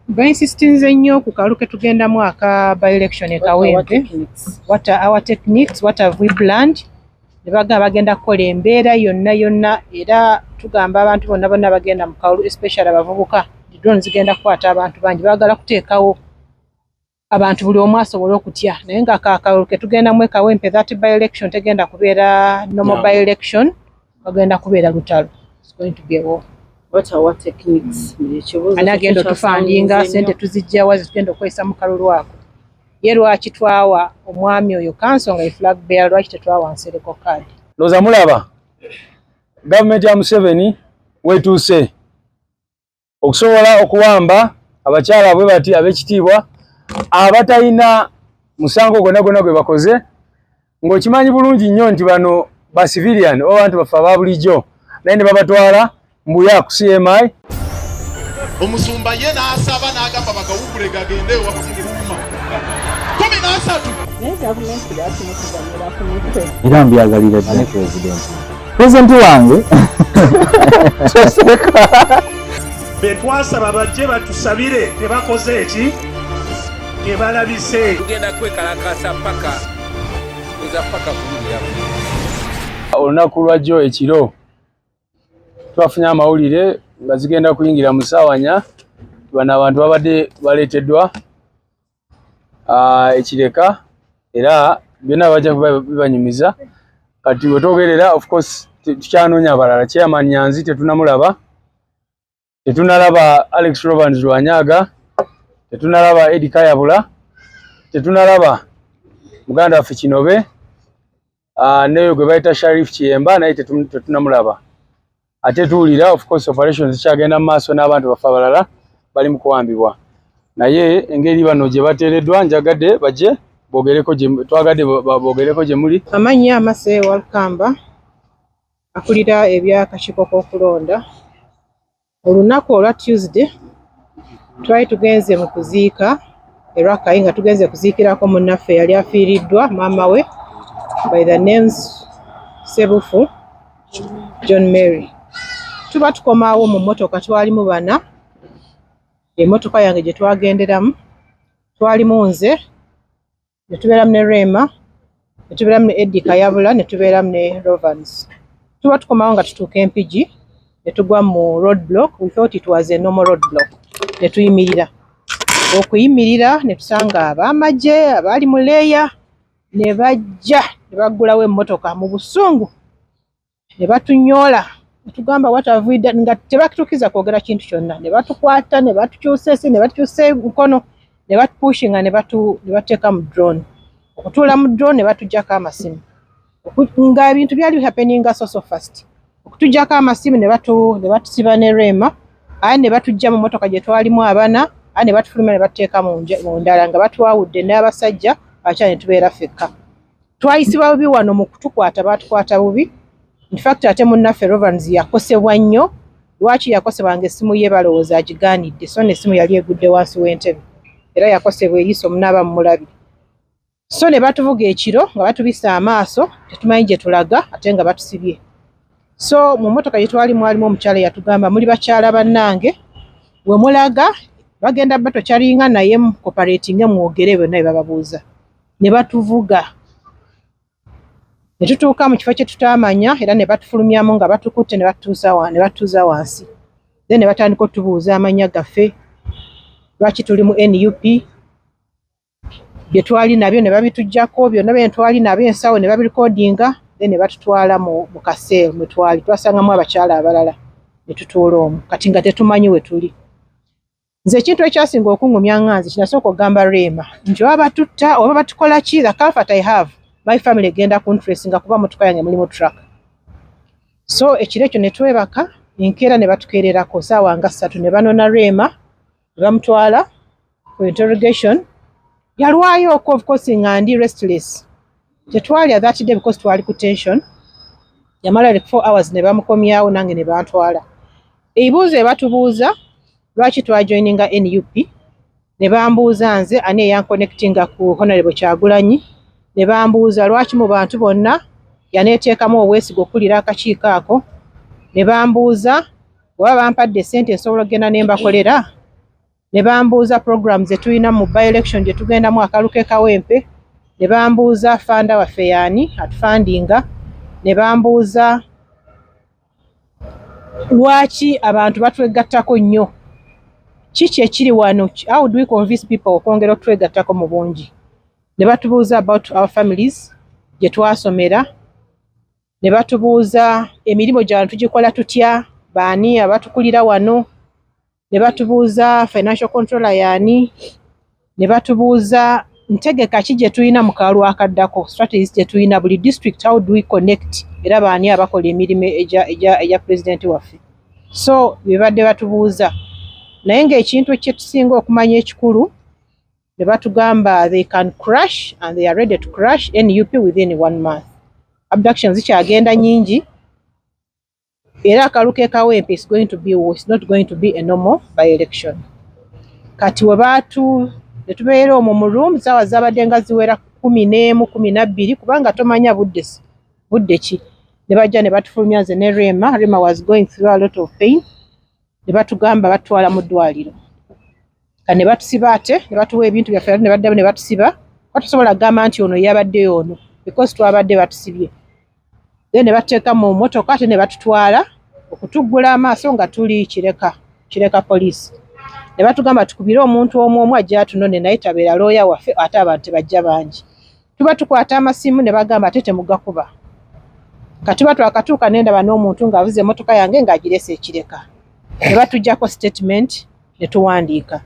Insistinze nnyo ku kalulu ke tugendamu aka by election e Kawempe. What are our techniques? What have we planned? Ne bagenda kukola embeera yonna era tugamba abantu bonna bagenda mu kalulu, especially abavubuka. Drone zigenda kukwata abantu bangi, baagala kuteekawo abantu buli omu asobole okutya. Naye nga akalulu ke tugendamu e Kawempe, that by election tegenda kubeera normal by election, bagenda kubeera lutalo. It's going to be a war. What are our techniques? Anagenda tufandinga sente tuzijja wazi tugenda okwesa mu kalulu ako. Ye lwaki twawa omwami oyo kansonga flag bearer, lwaki tetwawa nsereko card? Loza mulaba government ya Museveni wetuuse okusobola okuwamba abakyala bwe bati ab'ekitiibwa abatalina musango gwonna gwe bakoze, ng'okimanyi bulungi nnyo nti bano ba civilian oba abantu bafe aba bulijjo naye ne babatwala mbuya ku CMI. Omusumba ye n'asaba n'agamba bagawugule gagende wakufungiruma 13 era mbyagalira ddala pulezidenti wange betwasaba bajje batusabire tebakoze eki tebalabise tugenda kwekalakasa paka kulira olunaku lwajjo ekiro twafunye amawulire nga zigenda kuyingira mu ssaawa 4 bano abantu babadde baleeteddwa ekireka era byonna bajja bibanyumiza. Kati wetwogerera of course tukyanoonya abalala. Chairman Nyanzi tetunamulaba, tetunalaba Alex Robans Lwanyaga, tetunalaba Eddie Kayabula, tetunalaba muganda waffe Kinobe, neyo gwe bayita Sharif Kiyemba naye tetunamulaba. Ate tuwulira of course operations zikyagenda mu maaso n'abantu baffe abalala bali mu kuwambibwa. Naye engeri bano gye bateereddwa njagadde bajje twagadde gye muli. Amannya Amase Walkamba akulira ebyakakiiko k'okulonda. Olunaku olwa Tuesday twali tugenze mu kuziika Rakai nga tugenze kuziikirako munnaffe yali afiiriddwa maama we by the names Sebufu John Mary. Tuba tukomaawo mu mmotoka, twalimu bana. Emmotoka yange gye twagenderamu twalimu nze, ne tubeeramu ne Rema, ne tubeeramu ne Eddie Kayabula, ne tubeeramu ne Rovans. Tuba tukomaawo nga tutuuka Empigi, ne tugwa mu roadblock. We thought it was a normal roadblock. Ne tuyimirira. Okuyimirira ne tusanga ab'amagye abaali mu leeya ne bajja ne baggulawo emmotoka mu busungu ne batunyoola. Tugamba what have we done, nga tebakitukiza kwogera kintu kyonna. Ne batukwata ne batukyusa esi ne batukyusa enkono ne batupushinga ne bateeka mu drone. Okutuula mu drone ne batuggyako amasimu. Nga ebintu byali happeninga so fast. Okutuggyako amasimu ne batusiba ne Rema, aye ne batujja mu mmotoka gye twalimu abana, aye ne batufuluma ne batuteeka mu ndala nga batuwawudde n'abasajja abakyala ne tubeera ffekka. Twayisibwa bubi wano mu kutukwata, batukwata bubi. In fact ate munnaffe Rovans yakosebwa nnyo. Lwaki yakosebwa? Ng'essimu ye balowooza agigaanidde, so n'essimu yali egudde wansi w'entebe era yakosebwa eriiso munaaba mumulabire. So ne batuvuga ekiro nga batubisa amaaso, tetumanyi gye tulaga ate nga batusibye. So mu mmotoka gye twali mwalimu omukyala yatugamba muli bakyala bannange, we mulaga bagenda batokyalinga naye mu cooperating mwogere bonna bye bababuuza. Ne batuvuga. Ne tutuuka mu kifo kye tutaamanya era ne batufulumyamu nga batukutte ne batuuza wansi. Then ne batandika otubuuza amannya gaffe, lwaki tuli mu NUP, bye twali nabyo ne babituggyako, byonna bye twali nabyo ensawo ne babirikodinga. Then ne batutwala mu kaseera mwe twasangamu abakyala abalala ne tutuula omwo kati nga tetumanyi we tuli. Nze ekintu ekyasinga okungumya nganzi kinasooka okugamba Rema nti oba batutta oba batukola ki, the comfort I have, my family egenda kuntracinga kuba motoka yange mulimu truck. So ekiro ekyo ne twebaka enkeera ne batukeererako ssaawa nga 3 ne banona Rema ne bamutwala for interrogation. Yalwayo of course nga ndi restless. Tetwali that day because twali ku tension. Yamala 4 hours ne bamukomyawo nange ne bantwala. Ebibuuzo ebatubuuza lwaki twajoininga NUP, ne bambuuza nze ani eyanconnectinga ku Honorable Kyagulanyi, ne bambuuza lwaki mu bantu bonna yaneeteekamu obwesigo okulira akakiiko ako, ne bambuuza bwaba bampadde ssente nsobola okugenda ne mbakolera. ne bambuuza programs ze tulina mu by-election gye tugendamu akaluke Kawempe, ne bambuuza fanda waffe yaani atufandinga, ne bambuuza lwaki abantu batwegattako nnyo, kiki ekiri wano, how do we convince people okwongera okutwegattako mu bungi. Ne batubuuza about our families gye twasomera, ne batubuuza emirimu gy'abantu tugikola tutya, baani abatukulira wano, ne batubuuza financial controller yaani, ne batubuuza ntegeka ki gye tulina mu kalulu akaddako, strategies gye tulina buli district, how do we connect, era baani abakola emirimu eja president waffe. So bebadde batubuuza, naye ng'ekintu kye tusinga okumanya ekikulu, ne batugamba they can crash and they are ready to crash NUP within 1 month. Abductions zikyagenda nyingi, era akaluke Kawempe is not going to be a normal by-election. Kati ne tubeera omwo mu room saawa zabadde nga ziwera 11, 12 kubanga tomanya budde ki. Ne bajja ne batufulumya nze ne Rema was going through a lot of pain. Ne batugamba batwala mu ddwaliro. Ne batusiba ate, ne batuwa ebintu byaffe ne baddamu ne batusiba. Batusobola kugamba nti ono yabaddeyo ono because twabadde batusibye. Then ne batuteeka mu mmotoka ate ne batutwala okutuggula amaaso nga tuli kireka poliisi. Ne batugamba tukubire omuntu omu ajja atunone naye tabeera looya waffe ate abantu tebajja bangi. Tuba tukwata amasimu ne bagamba ate temugakuba. Kati twakatuuka ne ndaba n'omuntu ng'avuze emmotoka yange ng'agirese ekireka. Ne batuggyako statement ne tuwandiika.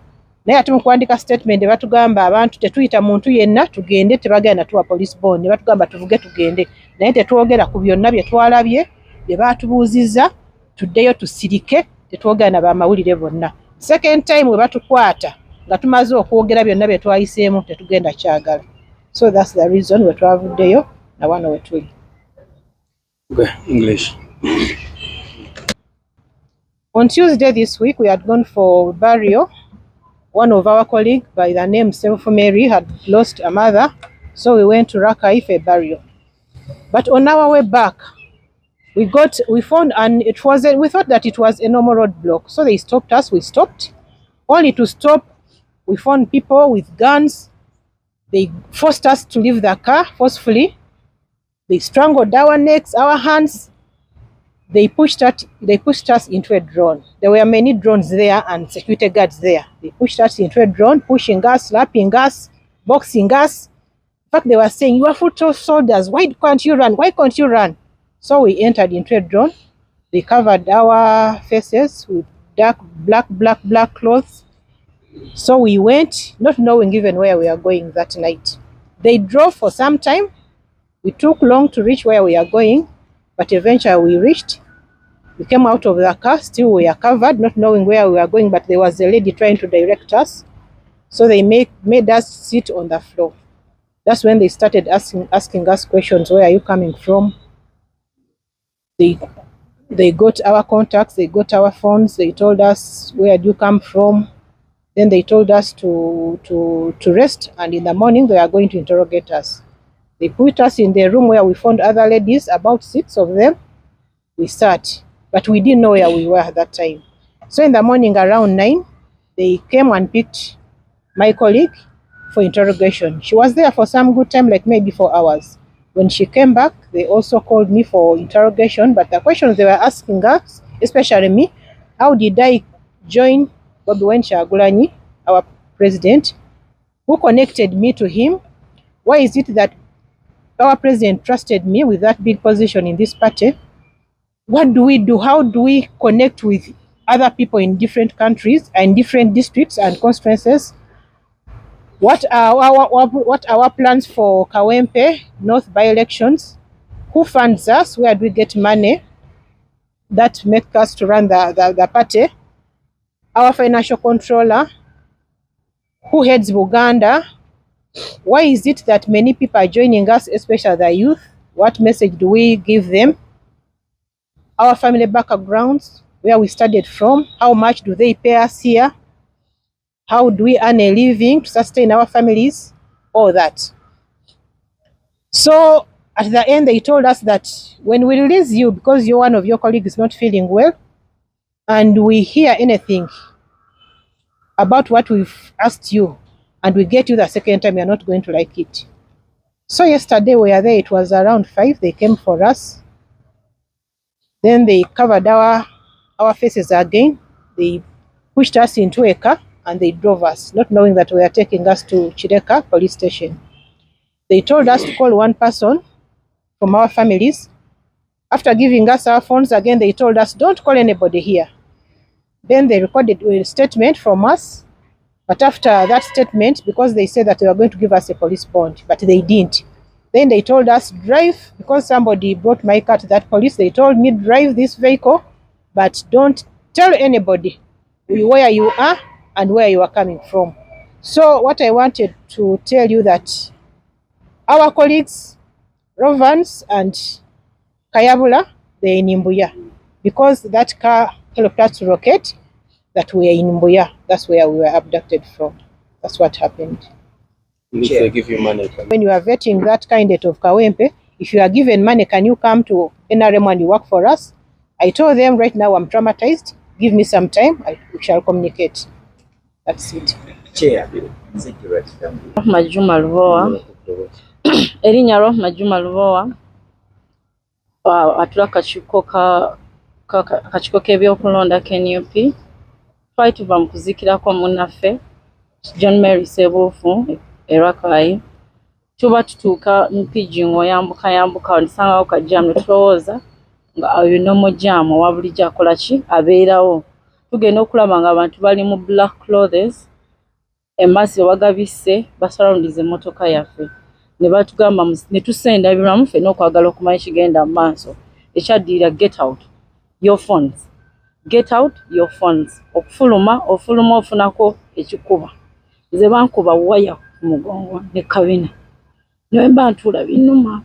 Naye ate mu kuwandiika statement ne batugamba abantu tetuyita muntu yenna tugende, tebagenda tuwa police bond. Ne batugamba tuvuge tugende. Naye tetwogera ku byonna bye twalabye, bye baatubuuzizza, tuddeyo tusirike, tetwogera na bamawulire bonna. Second time we batukwata nga tumaze okwogera byonna bye twayiseemu tetugenda kyagala. So that's the reason we twavuddeyo na wano we tuli. Okay, English. On Tuesday this week, we had gone for burial. One of our colleagues by the name Self Mary had lost a mother, so we went to Rakai for a burial. But on our way back, we found, and we thought that it was a normal roadblock. So they stopped us, we stopped. Only to stop, we found people with guns. They forced us to leave the car forcefully. They strangled our necks, our hands. They pushed us into a drone. There were many drones there and security guards there. They pushed us into a drone, pushing us, slapping us, boxing us. In fact, they were saying, "You are foot soldiers. Why can't you run? Why can't you run?" So we entered into a drone. They covered our faces with dark black clothes. So we went, not knowing even where we are going that night. They drove for some time. We took long to reach where we are going, but eventually we reached. We came out of the car, still we are covered, not knowing where we are going, but there was a lady trying to direct us. So they made us sit on the floor. That's when they started asking us questions. Where are you coming from? They got our contacts, they got our phones, they told us, where do you come from? Then they told us to rest, and in the morning they are going to interrogate us. They put us in the room where we found other ladies, about 6 of them. We sat, but we didn't know where we were at that time. So in the morning around 9, they came and picked my colleague for interrogation. She was there for some good time, like maybe 4 hours. When she came back, they also called me for interrogation, but the questions they were asking us, especially me, how did I join Bobi Chagulanyi, our president? Who connected me to him? Why is it that our president trusted me with that big position in this party? What do we do? How do we connect with other people in different countries and different districts and constituencies? What are our plans for Kawempe North by-elections? Who funds us? Where do we get money that make us to run the party? Our financial controller, who heads Buganda? Why is it that many people are joining us, especially the youth? What message do we give them? Our family backgrounds, where we studied from, how much do they pay us here? How do we earn a living to sustain our families? All that. So at the end, they told us that when we release you, because one of your colleagues is not feeling well, and we hear anything, about what we've asked you and we get you the second time, you're not going to like it. So yesterday we were there, it was around 5, they came for us. Then they covered our faces again. They pushed us into a car and they drove us, not knowing that we are taking us to Chireka police station. They told us to call one person from our families. After giving us our phones again, they told us, don't call anybody here. Then they recorded a statement from us. But after that statement, because they said that they were going to give us a police bond, but they didn't. Then they told us, drive, because somebody brought my car to that police. They told me, drive this vehicle, but don't tell anybody where you are and where you are coming from. So what I wanted to tell you that our colleagues, Rovans and Kayabula, they're in Mbuya. Because that car helped us to locate that we are in Mbuya. That's where we were abducted from. That's what happened. If they give you money. When you are vetting that candidate of Kawempe, if you are given money, can you come to NRM and you work for us? I told them right now I'm traumatized. Give me some time. We shall communicate. That's it. Chair. Majuma Lubowa. Erinnya lyo Majuma Lubowa. Atula kakiiko k'ebyokulonda KNUP. Twali tuva mu kuziikirako munnaffe John Mary Sebuufu Erakai. Tuba tutuuka mpiji ng'oyambuka ndisangawo kajjamu ne tulowooza nga oyo nomo jaamu owa bulijjo akola ki abeerawo. Tugenda okulaba nga abantu bali mu black clothes, emmasi bagabisse basurroundize emmotoka yaffe. Ne batugamba ne tusenda ebiramu ffe n'okwagala okumanya kigenda mu maaso. Ekyaddirira get out your phones. Get out your phones. Ofuluma ofunako ekikuba. Nze bankuba waya ku mugongo ne kabina. Naye bantula binuma.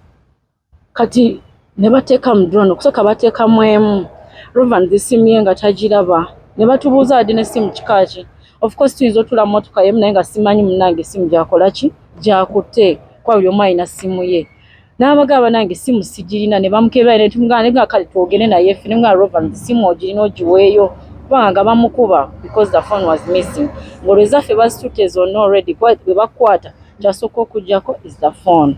Kati ne bateeka mu drone okusooka bateeka mu emu. Rovan zisimye nga tagiraba. Ne batubuuza adi n'essimu kikaaki. Of course tuyinza otula mu mmotoka yemu naye nga simanyi munnange essimu gyakola ki gyakutte. Kwa buli omu alina ssimu ye. N'abagamba nange essimu sigirina ne bamukebera ne tumugamba ne kale twogere naye ffe ne nga Rovan essimu ogirina ogiweeyo kubanga bamukuba because the phone was missing. Ng'olweza ffe bazitutte zonna already bwe bakwata kyasooka okuggyako is the phone.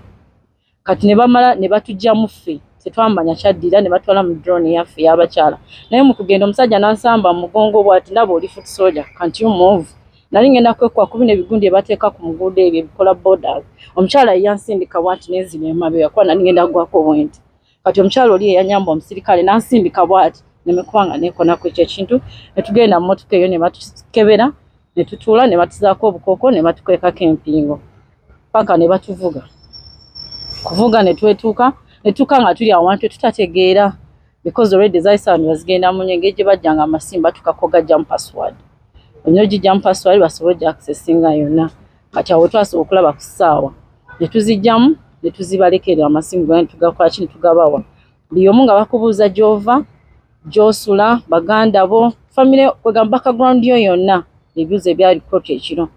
Kati ne bamala ne batugyamu ffe tetwamanya kyaddira ne batwala mu drone yaffe y'abakyala. Naye mu kugenda omusajja n'ansamba mu mugongo bw'ati ndaba oli foot soldier, can't you move? Nali ngenda kwekwa kubi n'ebigundi ebateeka ku muguudo ebyo ebikola borders. Omukyala yansindika bw'ati n'enzina emabeera kuba nali ngenda gwako bwenti. Kati omukyala oli eyanyamba omusirikale n'ansindika bw'ati nemekubanga neekonako ekyo ekintu ne tugenda mu mmotoka eyo ne batukebera ne tutuula ne batuzaako obukooko ne batukwekako empingo paka ne batuvuga. Kuvuga ne twetuuka nga tuli awantu tutategeera because already zaisani bazigenda mu nyenge gye bajjanga amasimba tukakoga jump password. Onyoji jump password basobola accessinga yonna. Kati awo twasobola okulaba ku ssaawa. Ne tuzijjamu ne tuzibalekera amasimu gani tugakola kino tugabawa. Buli omu nga bakubuuza gy'ova, gy'osula, baganda bo, family kwegamba background yo yonna ebyuzo ebyali kkooti ekiro.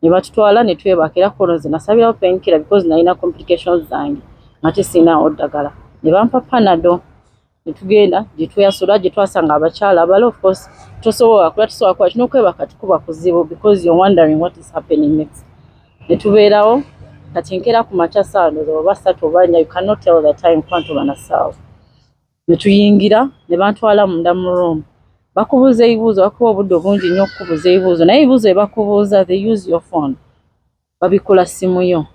Ne batutwala ne twebakira konoze nasabirawo painkiller because nalina complications zange. Ate sinaawo ddagala. Ne bampa panado. Ne tugenda gye tweyasula gye twasanga abakyala abala of course tosobola kula tusobola kuba kino okwebaka tukuba kuzibu because you're wondering what is happening next. Ne tubeerawo kati nkera ku makya ssaawa oba 3 oba 4 you cannot tell the time kwantu bana ssaawa. Ne tuyingira ne bantwala munda mu room. Bakubuuza ebibuuzo bakuba obudde obungi nnyo okukubuuza ebibuuzo naye ebibuuzo bakubuuza they use your phone. Babikola simu yo.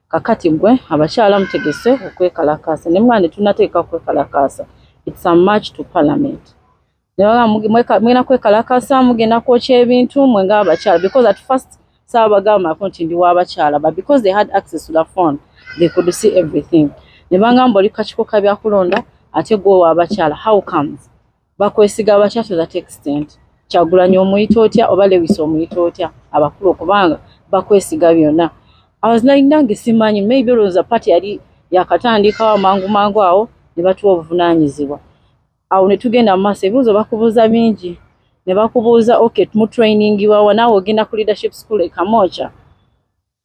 Kakati gwe abakyala mutegese okwekalakaasa ne mwana tunateeka okwekalakaasa. It's a march to parliament. Mwena kwekalakaasa mugenda kwokya ebintu mwenga abakyala because at first saabagamba nti ndi w'abakyala but because they had access to the phone they could see everything. Ne bangamba oli kakiiko kabyakulonda ate gwe w'abakyala how comes bakwesiga abakyala to that extent. Kyagulanyi omuyita otya oba Lewis omuyita otya abakulu okubanga bakwesiga byonna. I was like nange simanyi maybe olowooza party yali yakatandikawo mangu awo ne batuwa obuvunaanyizibwa. Awo ne tugenda mu maaso ebibuuzo bakubuuza bingi. Ne bakubuuza okay mu training wawa naawe ogenda ku leadership school e Kamoocha.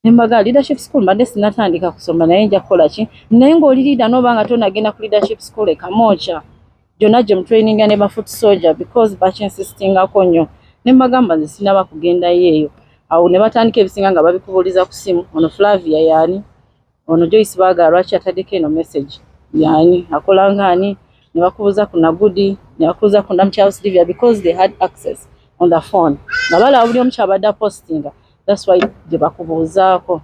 Ne mbaga leadership school mbadde sinatandika kusoma naye nja kukola ki? Naye ng'oli leader n'oba nga tonagenda ku leadership school e Kamoocha. Gyonna gye mu training ne ba foot soldier because bakinsistingako nnyo. ne mbagamba nze sinaba kugenda yeeyo. Awo ne batandika ebisinga nga babikubuuliza ku simu, ono Flavia yaani, ono Joyce Baga lwaki ataddeko eno message yaani, akola ngaani, ne bakubuuza ku Nagudi, ne bakubuuza ku Namcharles Divya because they had access on the phone. Nga balaba buli omu kyabadde postinga, that's why gye bakubuuzaako.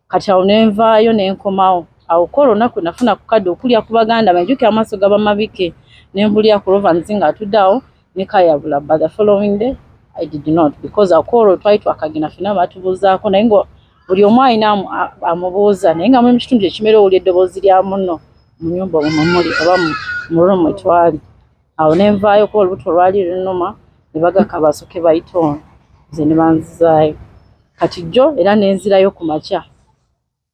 Kati awo ne nvaayo ne nkomawo. Awo ko olunaku nafuna ku kadde okulya ku baganda banjuke amaaso gaba mabike, ne mbulya ku Rovanzi ng'atudde awo ne kayabula. But the following day I did not, because akoro twaitu akagina fina batubuuzaako naye ngo buli omu alina amubuuza naye nga mu kitundu ekimera owulya eddoboozi lya munno mu nnyumba omwo muli oba mu room mwe twali. Awo ne nvaayo ko olubuto lwali lunnuma ne bagaka basooke bayita ono, nze ne banzizaayo. Kati jjo era ne nzirayo ku makya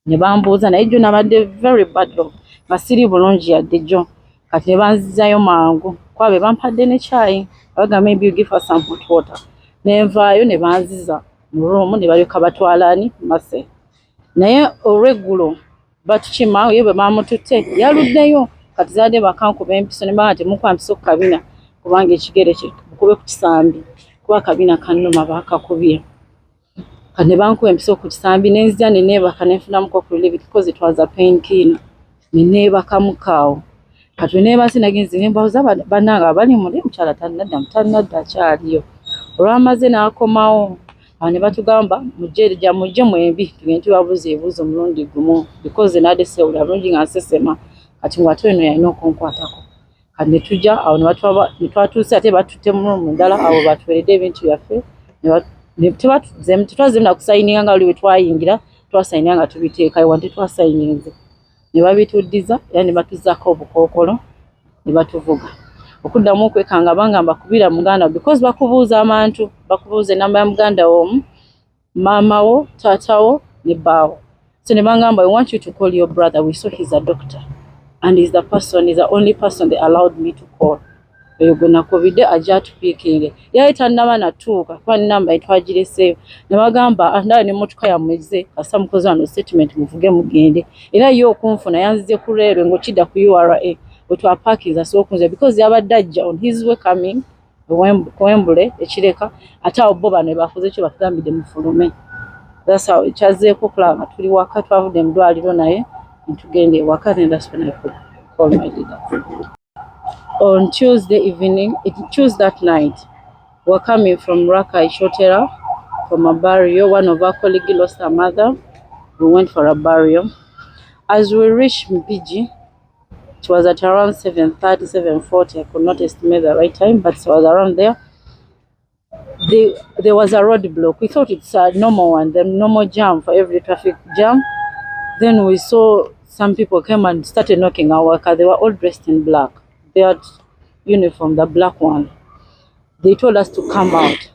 ne bambuuza naye jjo nabadde very bad luck nga siri bulungi yadde jjo. Kati ne banzizaayo mangu kwabe bampadde ne chai baga maybe you give us some hot water. Ne nvaayo ne banziza mu room ne balyoka batwalaani Mase. Naye olw'eggulo batukima ye bwe bamututte yaluddeyo. Kati zaadde bakankuba empiso ne baa temukuba mpiso ku kabina kubanga ekigere kye mukube ku kisambi kuba kabina kannuma baakakubye. Kati ne bankuba empiso ku kisambi ne nzija ne neebaka ne nfunamuko ku relief because it was a painkiller. Ne neebaka mukaawo. Kati neebase nagenze ne mbawuza bannanga bali muli mukyala tannadda akyaliyo. Olwamaze n'akomawo awo ne batugamba mujje mwembi tugende tubabuuza ebibuuzo omulundi gumu because naadde sewula bulungi nga nsesema kati ng'ate eno yalina okunkwatako. Kati ne tujja awo ne twatuuse ate batutte mu room ndala awo batuweredde ebintu byaffe tetwazemu nakusayininga nga buli bwe twayingira twasayininga nga tubiteekayo wante twasayininze. Ne babituddiza era ne batuzzaako obukookolo ne batuvuga. Okuddamu okwekanga bangamba kubira muganda because bakubuuza abantu, bakubuuza enamba ya muganda wo, maama wo, taata wo ne bbaawo. So ne bangamba we want you to call your brother, we saw he's a doctor and he's the only person they allowed me to call. Eyo gwe nakubidde ajja atupiikinge. Yali tannaba natuuka kuba nnamba etwagireseeyo. Ne bagamba ndaba n'emmotoka yammeze kasa mukozi wano statement muvuge mugende. Era yo okunfuna yanzize ku railway ng'okidda ku URA bwe twapakinze asobola okunzira because yabadde ajja on his way coming Wembule ekireka ate awo bo bano bafuze ekyo batugambidde mufulume. That's how ekyazeeko okulaba nga tuli waka twavudde mu ddwaliro naye ntugende ewaka and that's when I could call my leader. On Tuesday evening, that night, we were coming from Rakai Shotera, from a burial. One of our colleagues lost her mother. We went for a burial. As we reached Mpigi, it was at around 7:30, 7:40. I could not estimate the right time, but it was around there. There was a roadblock. We thought it's a normal one, the normal jam for every traffic jam. Then we saw some people came and started knocking our car. They were all dressed in black. They had uniform, the black one. They told us to come out.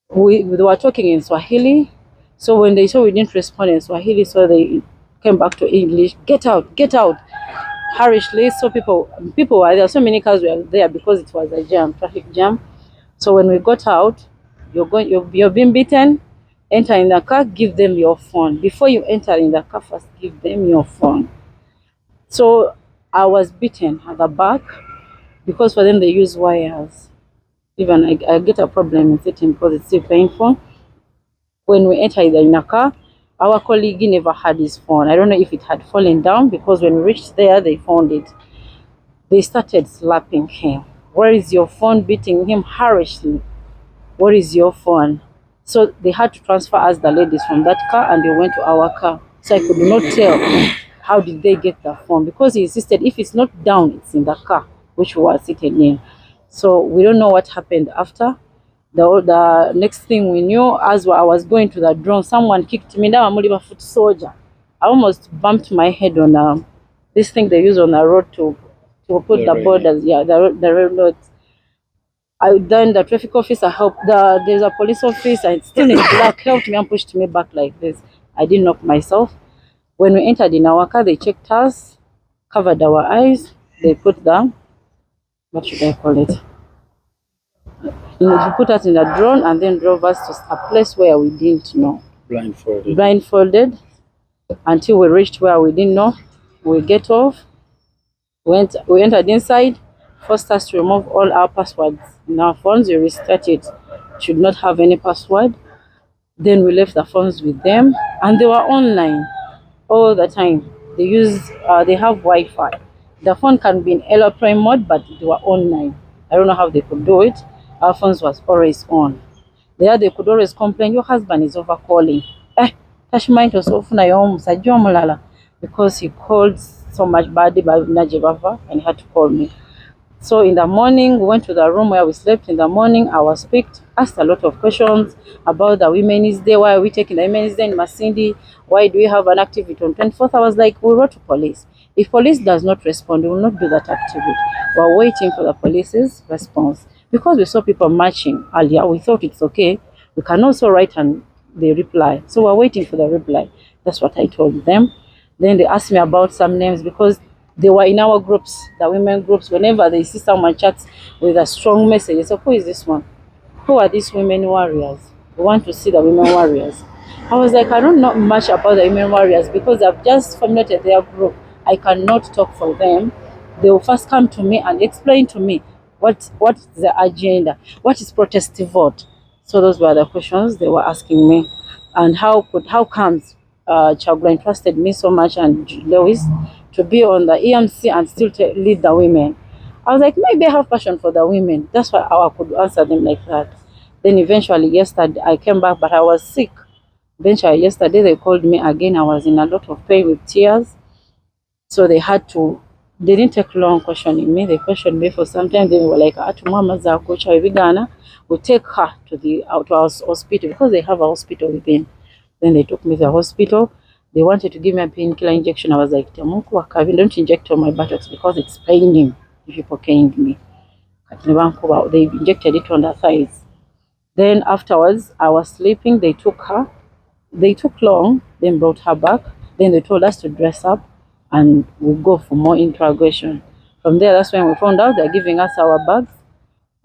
They were talking in Swahili. So when they saw we didn't respond in Swahili, so they came back to English. Get out, get out. Hurriedly, so people were there. So many cars were there because it was a jam, traffic jam. So when we got out, you're being beaten. Enter in the car, give them your phone. Before you enter in the car, first give them your phone. So I was beaten at the back because for them they use wires. Even I get a problem in sitting because it's still painful. When we enter in the car, our colleague never had his phone. I don't know if it had fallen down because when we reached there, they found it. They started slapping him. Where is your phone? Beating him harshly. Where is your phone? So they had to transfer us, the ladies, from that car and they went to our car. So I could not tell how did they get the phone because he insisted if it's not down, it's in the car, which we were sitting in. So we don't know what happened after. The next thing we knew, as I was going to the drone, someone kicked me down. I'm a foot soldier. I almost bumped my head on this thing they use on the road to put the borders. Yeah, the roads. Then the traffic officer helped. There's a police officer, and still in black, helped me and pushed me back like this. I didn't knock myself. When we entered in our car, they checked us, covered our eyes. They put them. What should I call it? They put us in a drone and then drove us to a place where we didn't know. Blindfolded until we reached where we didn't know. We get off. We entered inside. Forced us to remove all our passwords in our phones. We restarted. should not have any password. Then we left the phones with them, and they were online all the time. They have Wi-Fi. The phone can be in airplane mode, but they were online. I don't know how they could do it. Our phones was always on. There they could always complain, your husband is over calling. Tashimai was often mulala because he called so much bad by Najibava and he had to call me. So in the morning, we went to the room where we slept. In the morning, I was picked, asked a lot of questions about the Women's Day. Why are we taking the Women's Day in Masindi? Why do we have an activity on 24th? I was like, we wrote to police. If police does not respond, we will not do that activity. We're waiting for the police's response. Because we saw people marching earlier, we thought it's okay. We can also write and they reply. So we're waiting for the reply. That's what I told them. Then they asked me about some names because they were in our groups, the women groups. Whenever they see someone chats with a strong message, they say, who is this one? Who are these women warriors? We want to see the women warriors. I was like, I don't know much about the women warriors because I've just formulated their group. I cannot talk for them. They will first come to me and explain to me what is the agenda, what is protest vote. So those were the questions they were asking me. And how comes Chagula trusted me so much and Lewis to be on the EMC and still to lead the women. I was like, maybe I have passion for the women. That's why I could answer them like that. Then eventually yesterday I came back, but I was sick. Eventually yesterday they called me again. I was in a lot of pain with tears. So they didn't take long questioning me. They questioned me for some time. They were like, we'll take her to our hospital because they have a hospital within. Then they took me to the hospital. They wanted to give me a painkiller injection. I was like, don't inject on my buttocks because it's paining if people caned me. They injected it on the thighs. Then afterwards, I was sleeping. They took her. They took long, then brought her back. Then they told us to dress up and we'll go for more interrogation. From there, that's when we found out they're giving us our bags.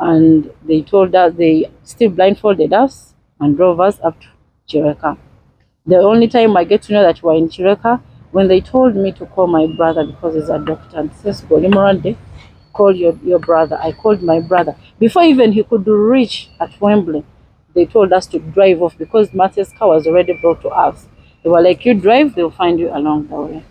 And they told us they still blindfolded us and drove us up to Chireka. The only time I get to know that we're in Chireka, when they told me to call my brother because he's a doctor and says, call your brother. I called my brother. Before even he could reach at Wembley, they told us to drive off because Matthew's car was already brought to us. They were like, you drive, they'll find you along the way.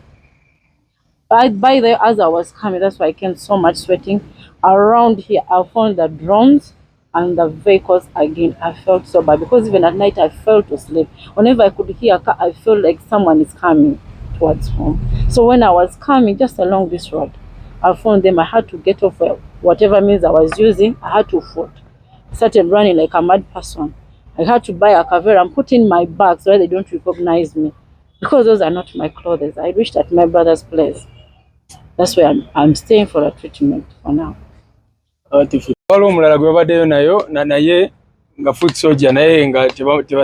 By there, as I was coming, that's why I came so much sweating. Around here, I found the drones and the vehicles again. I felt so bad because even at night, I fell to sleep. Whenever I could hear a car, I felt like someone is coming towards home. So when I was coming just along this road, I found them. I had to get off whatever means I was using. I had to foot. I started running like a mad person. I had to buy a kavera and put in my bag so they don't recognize me because those are not my clothes. I reached at my brother's place. That's where I'm staying for a treatment for now. Waliwo omulala gwe babaddeyo naye nga foot soldier naye nga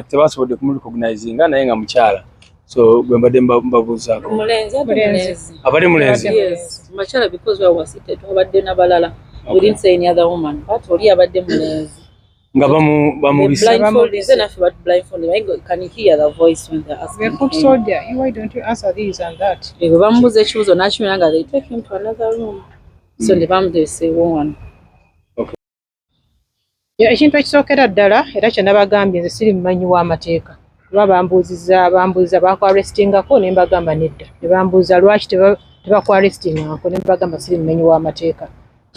tebasobodde kumurecognizinga naye nga mukyala. So gwe mbadde mbabuuzaako. Abadde mulenzi. Yes, mukyala because we were seated abadde n'abalala. We didn't say any other woman, but oli abadde mulenzi. Nga bamubisa. Blindfolded. Can you hear the voice when they're asking? We're foot soldier. Why don't you answer these and that? They take him to another room. So they say one. Ekintu ekisookera ddala era kye nabagambye nze siri mumanyi w'amateeka. Kuba bambuuza bakwarestingako ne mbagamba nedda. Ne bambuuza lwaki tebakwarestingako ne mbagamba siri mumanyi w'amateeka.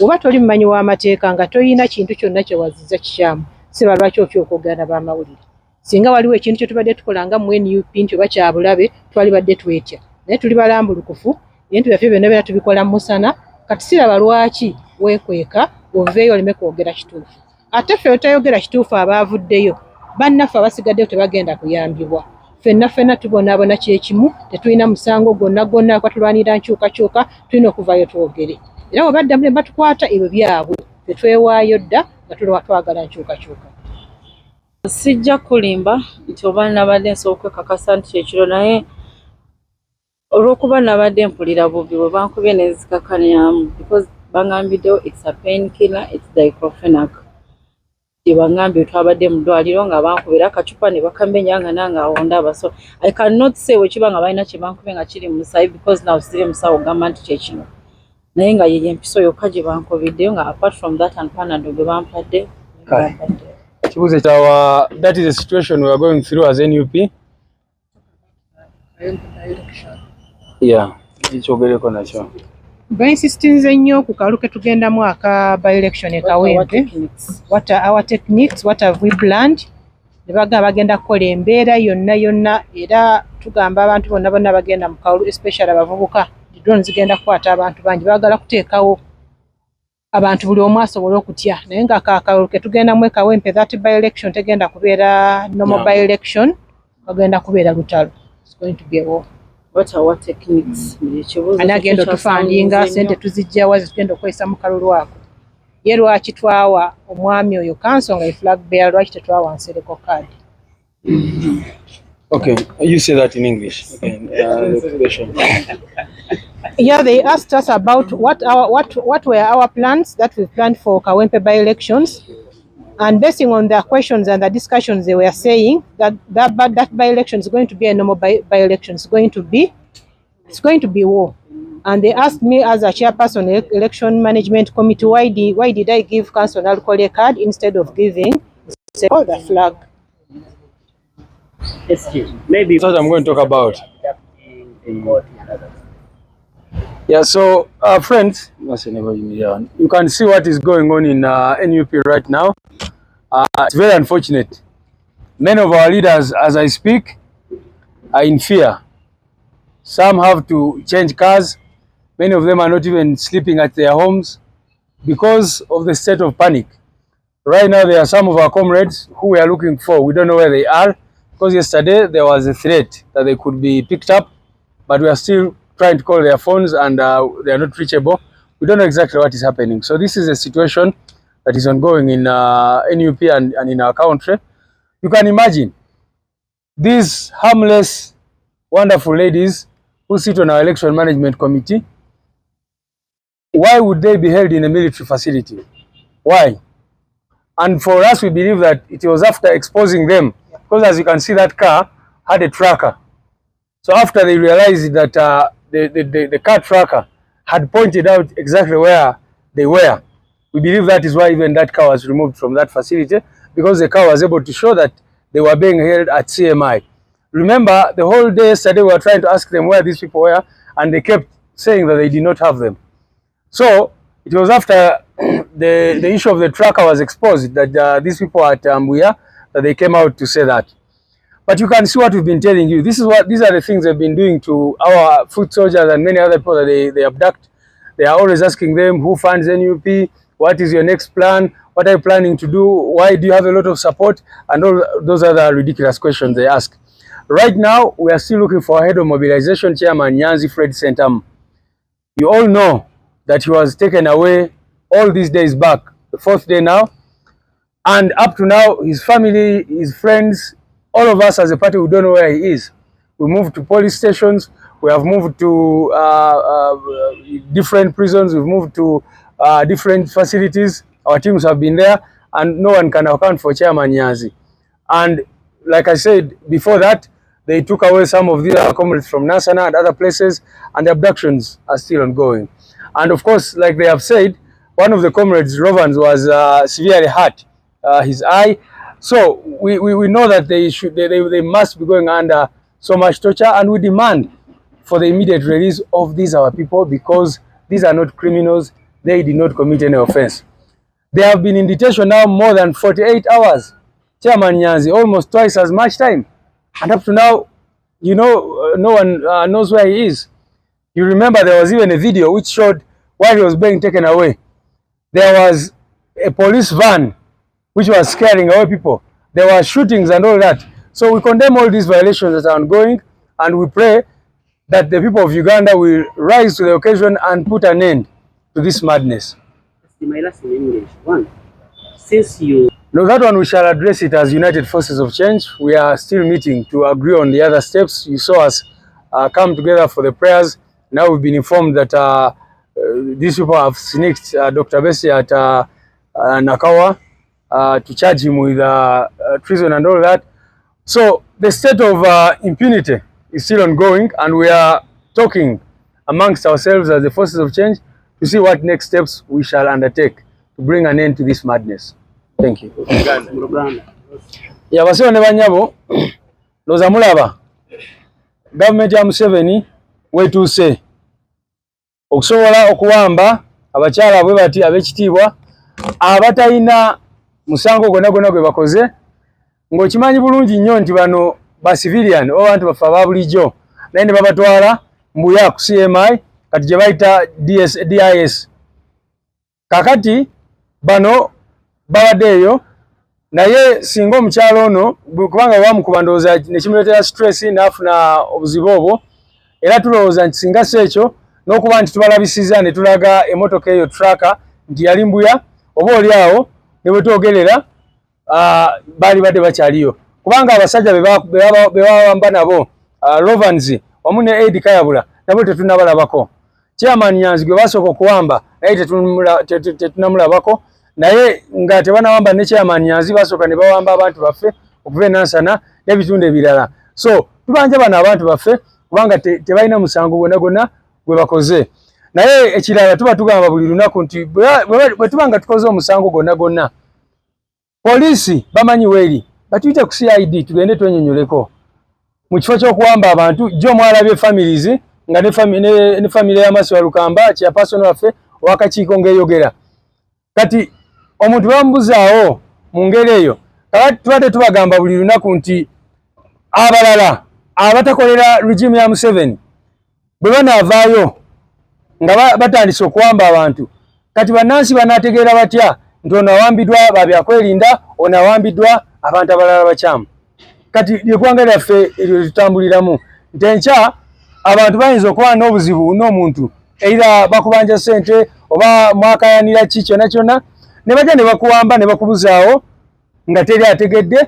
Oba toli mumanyi w'amateeka nga toyina kintu kyonna kye waziza kikyamu, siba lwaki otya okwogera b'amawulire. Singa waliwo ekintu kye tubadde tukola nga mu NUP nti oba kya bulabe twali badde twetya. Naye tuli balambulukufu, ebintu byaffe byonna byonna tubikola mu musana, kati siraba lwaki weekweka oveeyo oleme kwogera kituufu. Ate ffe otayogera kituufu abaavuddeyo bannaffe abasigaddeyo tebagenda kuyambibwa. Ffenna tubonaabona kyekimu, tetulina musango gwonna kwatulwanira nkyukakyuka, tulina okuvaayo twogere. Era bwe baddamu ne batukwata ebyo byabwe, ffe twewaayo dda nga tulwa twagala nkyukakyuka. Sijja kulimba nti oba nabadde nsobola okwekakasa nti kyekiro naye olw'okuba nabadde mpulira bubi bwe bankubye ne nzikakanyamu because bangambiddewo it's a painkiller, it's diclofenac. Bangambye twabadde mu ddwaliro nga bankubira akacupa ne bakamenya nga nange awo ndaba. So I cannot say wekiba nga balina kye bankubye nga kiri mu musayi because now siri musawo gamba nti kyekino. Naye nga ye empiso yokka gye bankubiddeyo nga apart from that and Panadol gwe bampadde. That is the situation we are going through as NUP. Yeah. Bainsistinze nnyo ku kaluke tugendamu aka by-election e Kawempe. What are our techniques? What have we planned? Ne bagenda kukola embeera yonna era tugamba abantu bonna bagenda mu kalulu, especially abavubuka. Drone zigenda kukwata abantu bangi, baagala kuteekawo abantu buli omu asobole okutya. Naye nga kaluke tugendamu e Kawempe, that by-election tegenda kubeera normal by-election, bagenda kubeera lutalo. It's going to be a war. What are our techniques? Ani agenda otufandinga, sente tuzijjawa zitugenda okukozesa mu kalulu ako. Ye lwaki twawa omwami oyo kanso nga flag bearer, lwaki tetwawa Nsereko card? Okay, you say that in English. Yeah, they asked us about what were our plans that we planned for Kawempe by-elections, and based on their questions and the discussions, they were saying that by-election is going to be a normal by-election. It's going to be war. And they asked me as a chairperson of the election management committee, why did I give Councillor Nalukoola a card instead of giving the flag? Maybe that's what I'm going to talk about. Yeah, so friends, you can see what is going on in NUP right now. It's very unfortunate. Many of our leaders, as I speak, are in fear. Some have to change cars. Many of them are not even sleeping at their homes because of the state of panic. Right now, there are some of our comrades who we are looking for. We don't know where they are because yesterday there was a threat that they could be picked up, but we are still trying to call their phones and they are not reachable. We don't know exactly what is happening. So this is a situation that is ongoing in NUP and in our country. You can imagine these harmless, wonderful ladies who sit on our election management committee. Why would they be held in a military facility? Why? And for us, we believe that it was after exposing them, because as you can see, that car had a tracker. So after they realized that the car tracker had pointed out exactly where they were, we believe that is why even that car was removed from that facility, because the car was able to show that they were being held at CMI. Remember, the whole day yesterday we were trying to ask them where these people were, and they kept saying that they did not have them. So it was after the issue of the tracker was exposed that these people at Mbuya, that they came out to say that. But you can see what we've been telling you. These are the things they've been doing to our foot soldiers and many other people that they abduct. They are always asking them, who funds NUP? What is your next plan? What are you planning to do? Why do you have a lot of support? And all those other ridiculous questions they ask. Right now, we are still looking for a head of mobilization, Chairman Nyanzi Fred Sentam. You all know that he was taken away all these days back, the 4th day now. And up to now, his family, his friends, all of us as a party, we don't know where he is. We moved to police stations. We have moved to different prisons. We've moved to different facilities. Our teams have been there, and no one can account for Chairman Nyanzi. And like I said before that, they took away some of the other comrades from Nasana and other places, and the abductions are still ongoing. And of course, like they have said, one of the comrades, Rovans, was severely hurt, his eye. So we know that they must be going under so much torture, and we demand for the immediate release of these our people, because these are not criminals. They did not commit any offense. They have been in detention now more than 48 hours. Chairman Nyanzi, almost twice as much time. And up to now, you know, no one knows where he is. You remember there was even a video which showed while he was being taken away, there was a police van which was scaring away people. There were shootings and all that. So we condemn all these violations that are ongoing, and we pray that the people of Uganda will rise to the occasion and put an end to this madness. My last in English. One, since you... No, that one we shall address it as United Forces of Change. We are still meeting to agree on the other steps. You saw us come together for the prayers. Now we've been informed that these people have sneaked Dr. Bessie at Nakawa to charge him with treason and all that. So the state of impunity is still ongoing, and we are talking amongst ourselves as the Forces of Change to see what next steps we shall undertake to bring an end to this madness. Thank you. Uganda. Ya basio ne banyabo loza mulaba. Government ya Museveni wetuuse okusobola okuwamba abakyala bwe bati abekitibwa abatayina musango gonna gwe bakoze ng'okimanyi bulungi nnyo nti bano ba civilian oba abantu bafa ababulijjo naye ne babatwala mbuya ku CMI kati gye bayita DIS. Kakati bano babaddeeyo naye singa omukyalo ono kubanga bamukubandooza nekimuleetera stress n'afuna obuzibu obwo era tulowooza nti singa si ekyo n'okuba nti tubalabisiza ne tulaga emmotoka eyo tracker nti yali mbuya oba oli awo ne bwe twogerera baali badde bakyaliyo kubanga abasajja be bawamba nabo Rovans wamu ne Edi Kayabula nabo tetunabalabako. Chairman Nyanzi gwe basooka okuwamba naye tetunamulabako naye nga tebanawamba ne Chairman Nyanzi basooka ne bawamba abantu baffe okuva Nansana n'ebitundu ebirala. So tubanja bano abantu baffe kubanga tebalina musango gwonna gwe bakoze. Naye ekirala tuba tugamba buli lunaku nti bwe tubanga tukoze omusango gwonna poliisi bamanyi weeri batuyite ku CID tugende twenyonyoleko mu kifo ky'okuwamba abantu jjo mwalabye families nga ne family ya Masi wa Lukamba chairperson waffe wakakiiko ng'eyogera kati omuntu bamubuzaawo mu ngeri eyo tubadde tubagamba buli lunaku nti abalala abatakolera regime ya Museveni bwe banaavaayo nga batandise okuwamba abantu kati bannansi banaategeera batya nti ono awambiddwa babyakwerinda ono awambiddwa abantu abalala bakyamu kati ly'eggwanga lyaffe eryo litambuliramu nti enkya abantu bayinza okuba n'obuzibu n'omuntu era bakubanja ssente oba mwakayanira ki kyonna ne bajja ne bakuwamba ne bakubuzaawo nga teri ategedde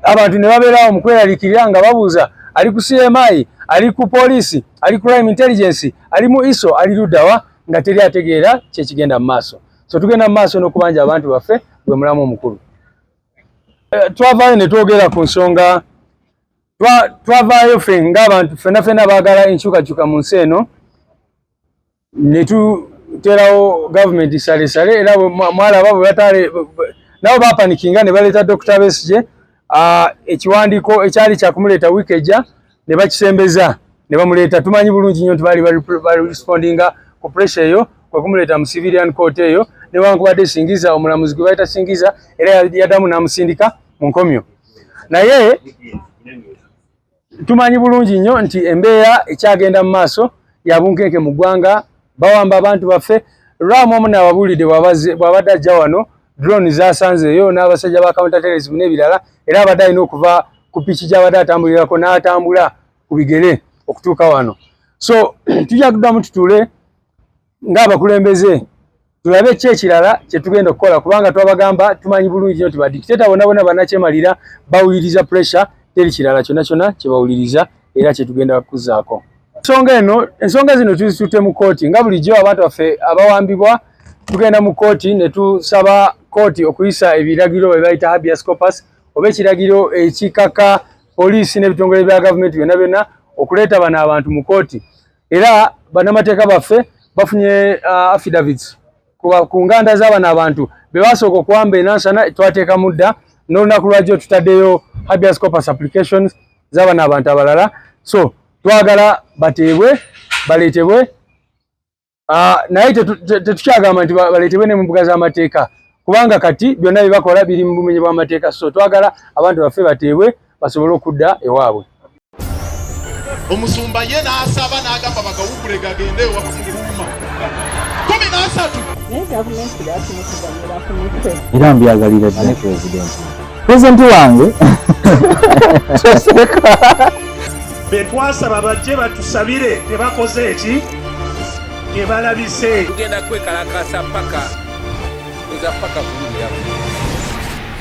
abantu ne babeerawo mu kweraliikirira nga babuuza ali ku CMI ali ku poliisi ali ku crime intelligence ali mu ISO ali luddawa nga teri ategeera kyekigenda mu maaso. So tugenda mu maaso n'okubanja abantu baffe gwe mulamu omukulu. Twavaayo ne twogera ku nsonga twavaayo ffe ng'abantu ffenna baagala enkyukakyuka mu nsi eno ne tuterawo gavumenti salesale era mwalaba bwe bataale nabo bapanikinga ne baleeta Dr. Besigye ekiwandiiko ekyali kyakumuleeta wiiki ejja ne bakisembeza ne bamuleeta. Tumanyi bulungi nnyo nti bali respondinga ku pressure eyo kwe kumuleeta mu civilian court eyo newankubadde Singiza omulamuzi gwe bayita Singiza era yaddamu n'amusindika mu nkomyo. Naye tumanyi bulungi nnyo nti embeera ekyagenda mu maaso ya bunkenke mu ggwanga bawamba abantu baffe. Lwamu omu n'ababuulidde bw'abadde ajja wano drone zasanzeeyo n'abasajja ba counterterrorism n'ebirala era abadde alina okuva ku piki gy'abadde atambulirako n'atambula ku bigere okutuuka wano. So tujja kuddamu tutuule ng'abakulembeze tulabe ki ekirala kye tugenda okukola kubanga twabagamba tumanyi bulungi nnyo nti badikiteta bonna bannakyemalira bawuliriza pressure teri kirala kyonna kye bawuliriza era kye tugenda kuzaako. Ensonga zino tuzitutte mu kooti nga bulijjo abantu baffe abawambibwa tugenda mu kooti ne tusaba kooti okuyisa ebiragiro bye bayita habeas corpus oba ekiragiro ekikaka poliisi n'ebitongole bya gavumenti byonna okuleeta bano abantu mu kooti era bannamateeka baffe bafunye affidavits ku nganda z'abano abantu be basooka okuwamba Nansana twateeka mudda n'olunaku lwajjo tutaddeyo habeas corpus applications z'abano abantu abalala. So twagala bateebwe baleetebwe naye tetukyagamba nti baleetebwe ne mu mbuga z'amateeka kubanga kati byonna bye bakola biri mu bumenyi bw'amateeka. So twagala abantu baffe bateebwe basobole okudda ewaabwe. Omusumba ye n'asaba n'agamba bagawugule gagende wakufungiruma 13 era mbyagalira ddala pulezidenti wange betwasaba bajje batusabire tebakoze eki tebalabise tugenda kwekalakasa paka kulira